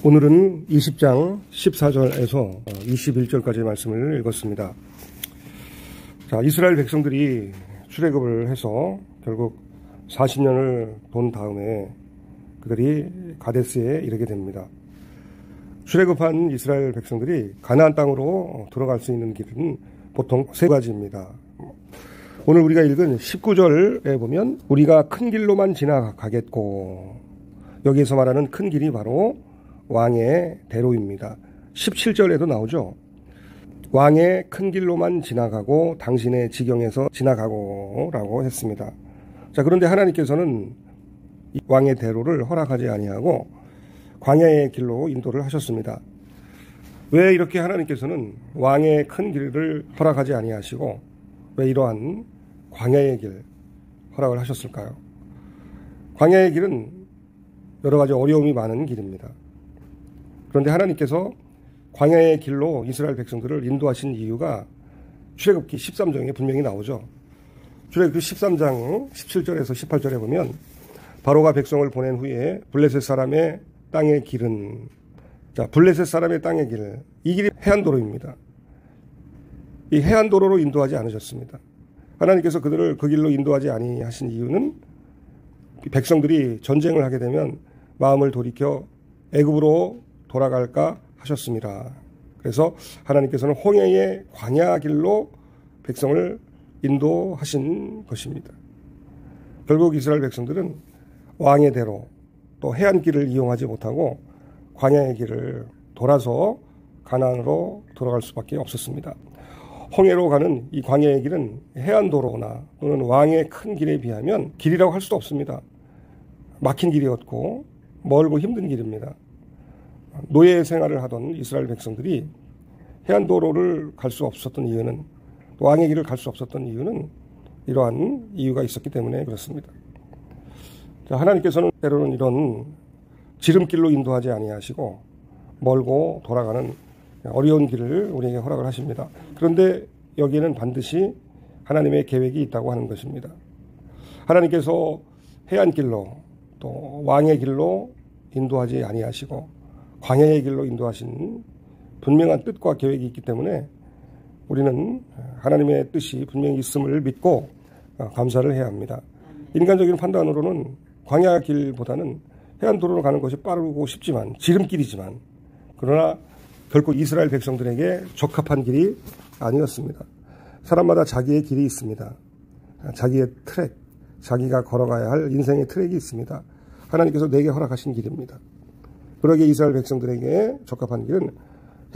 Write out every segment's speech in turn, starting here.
오늘은 20장 14절에서 21절까지의 말씀을 읽었습니다. 자, 이스라엘 백성들이 출애굽을 해서 결국 40년을 돈 다음에 그들이 가데스에 이르게 됩니다. 출애굽한 이스라엘 백성들이 가나안 땅으로 들어갈 수 있는 길은 보통 세 가지입니다. 오늘 우리가 읽은 19절에 보면 우리가 큰 길로만 지나가겠고, 여기에서 말하는 큰 길이 바로 왕의 대로입니다. 17절에도 나오죠. 왕의 큰 길로만 지나가고 당신의 지경에서 지나가고 라고 했습니다. 자, 그런데 하나님께서는 이 왕의 대로를 허락하지 아니하고 광야의 길로 인도를 하셨습니다. 왜 이렇게 하나님께서는 왕의 큰 길을 허락하지 아니하시고 왜 이러한 광야의 길 허락을 하셨을까요? 광야의 길은 여러 가지 어려움이 많은 길입니다. 그런데 하나님께서 광야의 길로 이스라엘 백성들을 인도하신 이유가 출애굽기 13장에 분명히 나오죠. 출애굽기 13장 17절에서 18절에 보면 바로가 백성을 보낸 후에 블레셋 사람의 땅의 길은, 자, 블레셋 사람의 땅의 길, 이 길이 해안도로입니다. 이 해안도로로 인도하지 않으셨습니다. 하나님께서 그들을 그 길로 인도하지 아니하신 이유는 백성들이 전쟁을 하게 되면 마음을 돌이켜 애굽으로 돌아갈까 하셨습니다. 그래서 하나님께서는 홍해의 광야 길로 백성을 인도하신 것입니다. 결국 이스라엘 백성들은 왕의 대로 또 해안길을 이용하지 못하고 광야의 길을 돌아서 가나안으로 들어갈 수밖에 없었습니다. 홍해로 가는 이 광야의 길은 해안도로나 또는 왕의 큰 길에 비하면 길이라고 할 수도 없습니다. 막힌 길이었고 멀고 힘든 길입니다. 노예 생활을 하던 이스라엘 백성들이 해안도로를 갈 수 없었던 이유는, 왕의 길을 갈 수 없었던 이유는 이러한 이유가 있었기 때문에 그렇습니다. 자, 하나님께서는 때로는 이런 지름길로 인도하지 아니하시고 멀고 돌아가는 어려운 길을 우리에게 허락을 하십니다. 그런데 여기에는 반드시 하나님의 계획이 있다고 하는 것입니다. 하나님께서 해안길로 또 왕의 길로 인도하지 아니하시고 광야의 길로 인도하신 분명한 뜻과 계획이 있기 때문에 우리는 하나님의 뜻이 분명히 있음을 믿고 감사를 해야 합니다. 인간적인 판단으로는 광야 길보다는 해안도로로 가는 것이 빠르고 쉽지만, 지름길이지만, 그러나 결코 이스라엘 백성들에게 적합한 길이 아니었습니다. 사람마다 자기의 길이 있습니다. 자기의 트랙, 자기가 걸어가야 할 인생의 트랙이 있습니다. 하나님께서 내게 허락하신 길입니다. 그러기에 이스라엘 백성들에게 적합한 길은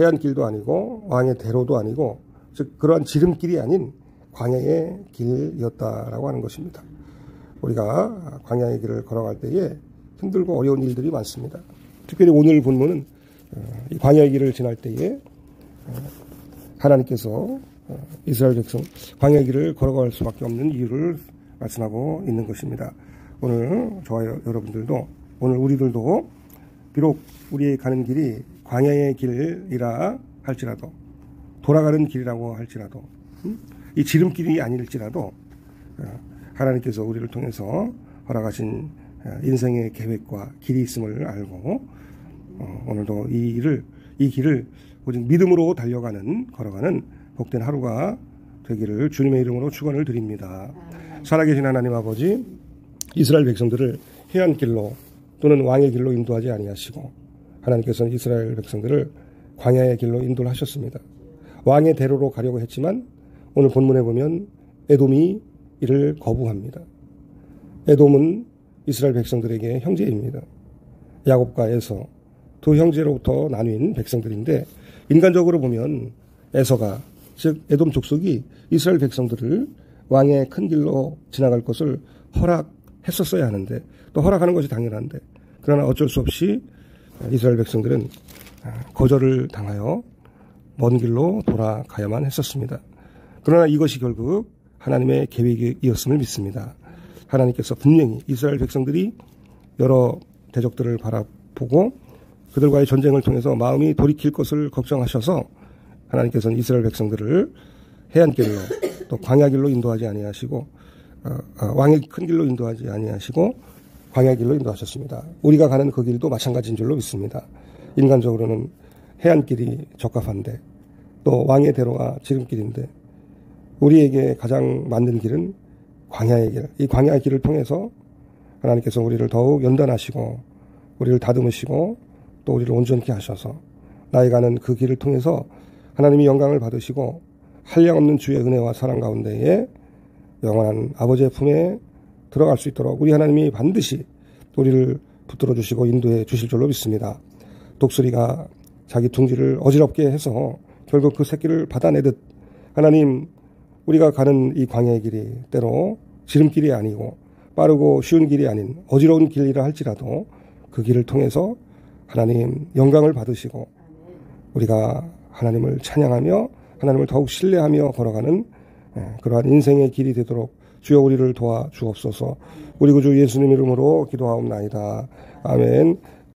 해안길도 아니고 왕의 대로도 아니고, 즉 그러한 지름길이 아닌 광야의 길이었다라고 하는 것입니다. 우리가 광야의 길을 걸어갈 때에 힘들고 어려운 일들이 많습니다. 특별히 오늘 본문은 이 광야의 길을 지날 때에 하나님께서 이스라엘 백성 광야의 길을 걸어갈 수밖에 없는 이유를 말씀하고 있는 것입니다. 오늘 저와 여러분들도, 오늘 우리들도 비록 우리의 가는 길이 광야의 길이라 할지라도, 돌아가는 길이라고 할지라도, 이 지름길이 아닐지라도 하나님께서 우리를 통해서 허락하신 인생의 계획과 길이 있음을 알고 오늘도 이 길을 오직 믿음으로 걸어가는 복된 하루가 되기를 주님의 이름으로 축원을 드립니다. 살아계신 하나님 아버지, 이스라엘 백성들을 해안길로 또는 왕의 길로 인도하지 아니하시고 하나님께서는 이스라엘 백성들을 광야의 길로 인도를 하셨습니다. 왕의 대로로 가려고 했지만 오늘 본문에 보면 에돔이 이를 거부합니다. 에돔은 이스라엘 백성들에게 형제입니다. 야곱과 에서 두 형제로부터 나뉜 백성들인데, 인간적으로 보면 에서가, 즉 에돔 족속이 이스라엘 백성들을 왕의 큰 길로 지나갈 것을 허락했었어야 하는데, 또 허락하는 것이 당연한데, 그러나 어쩔 수 없이 이스라엘 백성들은 거절을 당하여 먼 길로 돌아가야만 했었습니다. 그러나 이것이 결국 하나님의 계획이었음을 믿습니다. 하나님께서 분명히 이스라엘 백성들이 여러 대적들을 바라보고 그들과의 전쟁을 통해서 마음이 돌이킬 것을 걱정하셔서 하나님께서는 이스라엘 백성들을 해안길로 또 광야길로 인도하지 아니하시고 왕의 큰 길로 인도하지 아니하시고 광야길로 인도하셨습니다. 우리가 가는 그 길도 마찬가지인 줄로 믿습니다. 인간적으로는 해안길이 적합한데 또 왕의 대로가 지름길인데 우리에게 가장 맞는 길은 광야의 길. 이 광야의 길을 통해서 하나님께서 우리를 더욱 연단하시고 우리를 다듬으시고 또 우리를 온전케 하셔서 나아가는 그 길을 통해서 하나님이 영광을 받으시고 한량없는 주의 은혜와 사랑 가운데에 영원한 아버지의 품에 들어갈 수 있도록 우리 하나님이 반드시 우리를 붙들어 주시고 인도해 주실 줄로 믿습니다. 독수리가 자기 둥지를 어지럽게 해서 결국 그 새끼를 받아내듯 하나님 우리가 가는 이 광야의 길이 때로 지름길이 아니고 빠르고 쉬운 길이 아닌 어지러운 길이라 할지라도 그 길을 통해서 하나님 영광을 받으시고 우리가 하나님을 찬양하며 하나님을 더욱 신뢰하며 걸어가는 그러한 인생의 길이 되도록 주여 우리를 도와주옵소서. 우리 구주 예수님 이름으로 기도하옵나이다. 아멘.